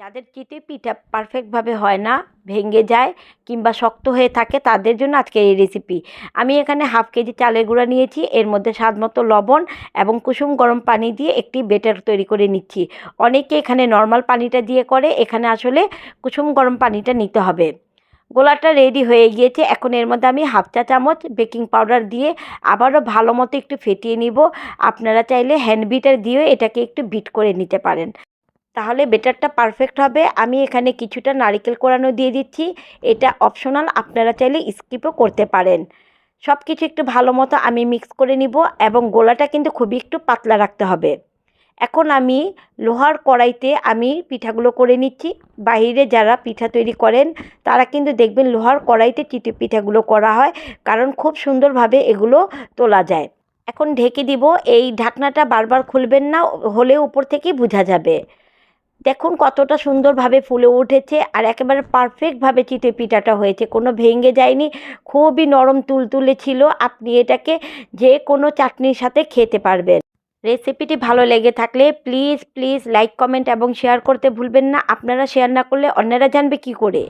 যাদের চিতই পিঠা পারফেক্টভাবে হয় না, ভেঙে যায় কিংবা শক্ত হয়ে থাকে, তাদের জন্য আজকের এই রেসিপি। আমি এখানে হাফ কেজি চালের গুঁড়া নিয়েছি, এর মধ্যে স্বাদ মতো লবণ এবং কুসুম গরম পানি দিয়ে একটি ব্যাটার তৈরি করে নিচ্ছি। অনেকে এখানে নর্মাল পানিটা দিয়ে করে, এখানে আসলে কুসুম গরম পানিটা নিতে হবে। গোলাটা রেডি হয়ে গিয়েছে। এখন এর মধ্যে আমি হাফ চা চামচ বেকিং পাউডার দিয়ে আবারও ভালো মতো একটু ফেটিয়ে নিব। আপনারা চাইলে হ্যান্ড বিটার দিয়েও এটাকে একটু বিট করে নিতে পারেন, তাহলে বেটারটা পারফেক্ট হবে। আমি এখানে কিছুটা নারকেল কোড়ানো দিয়ে দিচ্ছি, এটা অপশনাল, আপনারা চাইলে স্কিপও করতে পারেন। সব কিছু একটু ভালো মতো আমি মিক্স করে নিব এবং গোলাটা কিন্তু খুবই একটু পাতলা রাখতে হবে। এখন আমি লোহার কড়াইতে আমি পিঠাগুলো করে নিচ্ছি। বাইরে যারা পিঠা তৈরি করেন তারা কিন্তু দেখবেন লোহার কড়াইতে চিতই পিঠাগুলো করা হয়, কারণ খুব সুন্দরভাবে এগুলো তোলা যায়। এখন ঢেকে দিব, এই ঢাকনাটা বারবার খুলবেন না, হলে উপর থেকেই বোঝা যাবে। দেখুন কতটা সুন্দরভাবে ফুলে উঠেছে আর একেবারে পারফেক্টভাবে চিতই পিঠাটা হয়েছে, কোনো ভেঙে যায়নি, খুবই নরম তুলতুলে ছিল। আপনি এটাকে যে কোনো চাটনির সাথে খেতে পারবেন। রেসিপিটি ভালো লেগে থাকলে প্লিজ প্লিজ লাইক, কমেন্ট এবং শেয়ার করতে ভুলবেন না। আপনারা শেয়ার না করলে অন্যরা জানবে কি করে।